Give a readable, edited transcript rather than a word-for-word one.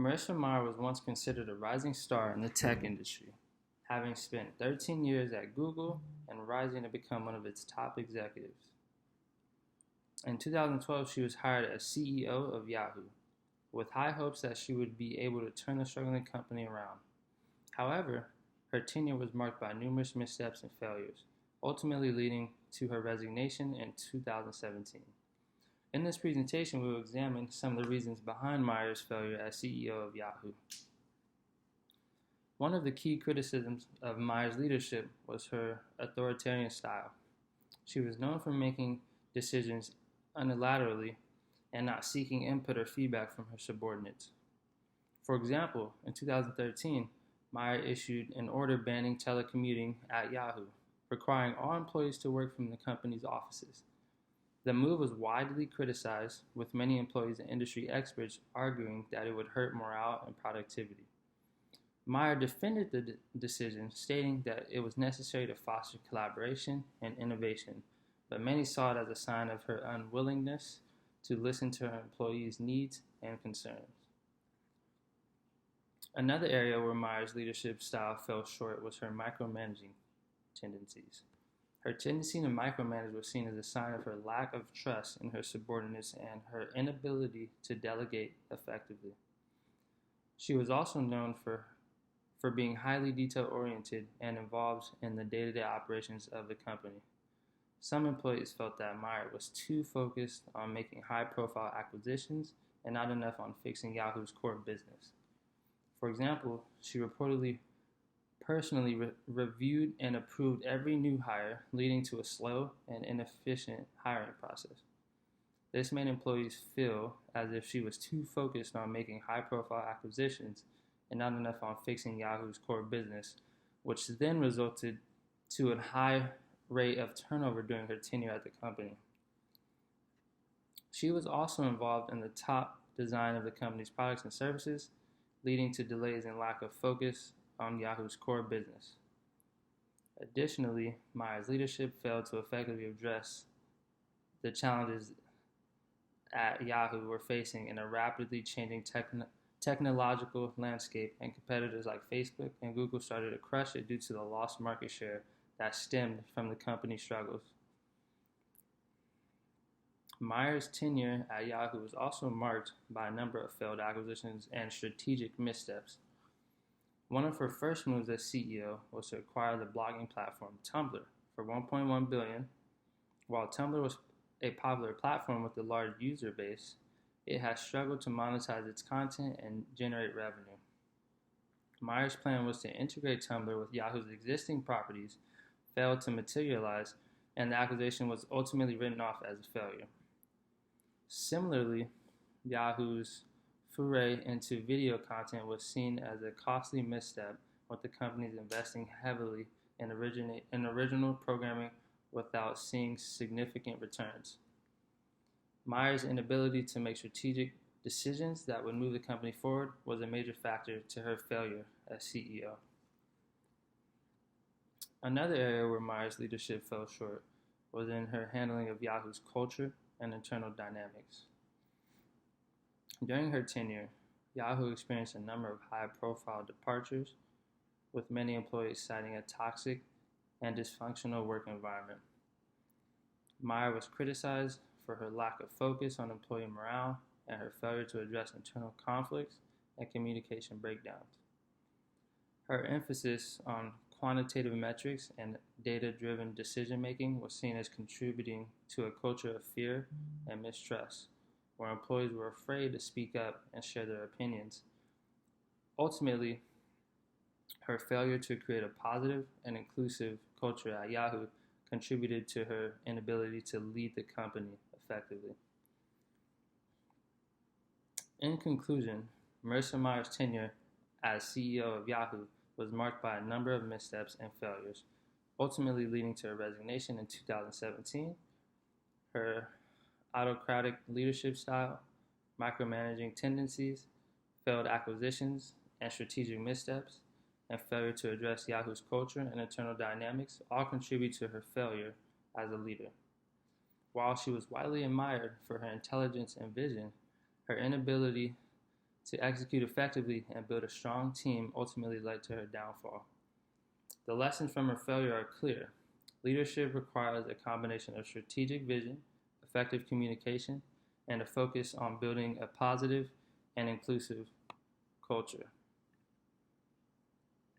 Marissa Meyer was once considered a rising star in the tech industry, having spent 13 years at Google and rising to become one of its top executives. In 2012, she was hired as CEO of Yahoo, with high hopes that she would be able to turn the struggling company around. However, her tenure was marked by numerous missteps and failures, ultimately leading to her resignation in 2017. In this presentation, we will examine some of the reasons behind Meyer's failure as CEO of Yahoo. One of the key criticisms of Meyer's leadership was her authoritarian style. She was known for making decisions unilaterally and not seeking input or feedback from her subordinates. For example, in 2013, Meyer issued an order banning telecommuting at Yahoo, requiring all employees to work from the company's offices. The move was widely criticized, with many employees and industry experts arguing that it would hurt morale and productivity. Meyer defended the decision, stating that it was necessary to foster collaboration and innovation, but many saw it as a sign of her unwillingness to listen to her employees' needs and concerns. Another area where Meyer's leadership style fell short was her micromanaging tendencies. Her tendency to micromanage was seen as a sign of her lack of trust in her subordinates and her inability to delegate effectively. She was also known for being highly detail-oriented and involved in the day-to-day operations of the company. Some employees felt that Meyer was too focused on making high-profile acquisitions and not enough on fixing Yahoo's core business. For example, she reportedly personally reviewed and approved every new hire, leading to a slow and inefficient hiring process. This made employees feel as if she was too focused on making high-profile acquisitions and not enough on fixing Yahoo's core business, which then resulted to a high rate of turnover during her tenure at the company. She was also involved in the top design of the company's products and services, leading to delays and lack of focus on Yahoo's core business. Additionally, Meyer's leadership failed to effectively address the challenges at Yahoo were facing in a rapidly changing technological landscape, and competitors like Facebook and Google started to crush it due to the lost market share that stemmed from the company's struggles. Meyer's tenure at Yahoo was also marked by a number of failed acquisitions and strategic missteps. One of her first moves as CEO was to acquire the blogging platform Tumblr for $1.1 billion. While Tumblr was a popular platform with a large user base, it has struggled to monetize its content and generate revenue. Meyer's plan was to integrate Tumblr with Yahoo's existing properties, failed to materialize, and the acquisition was ultimately written off as a failure. Similarly, Yahoo's foray into video content was seen as a costly misstep, with the companies investing heavily in original programming without seeing significant returns. Meyer's inability to make strategic decisions that would move the company forward was a major factor to her failure as CEO. Another area where Meyer's leadership fell short was in her handling of Yahoo's culture and internal dynamics. During her tenure, Yahoo experienced a number of high-profile departures, with many employees citing a toxic and dysfunctional work environment. Meyer was criticized for her lack of focus on employee morale and her failure to address internal conflicts and communication breakdowns. Her emphasis on quantitative metrics and data-driven decision-making was seen as contributing to a culture of fear and mistrust, where employees were afraid to speak up and share their opinions. Ultimately, her failure to create a positive and inclusive culture at Yahoo contributed to her inability to lead the company effectively. In conclusion, Marissa Meyer's tenure as CEO of Yahoo was marked by a number of missteps and failures, ultimately leading to her resignation in 2017. Her autocratic leadership style, micromanaging tendencies, failed acquisitions and strategic missteps, and failure to address Yahoo's culture and internal dynamics all contribute to her failure as a leader. While she was widely admired for her intelligence and vision, her inability to execute effectively and build a strong team ultimately led to her downfall. The lessons from her failure are clear. Leadership requires a combination of strategic vision, effective communication, and a focus on building a positive and inclusive culture.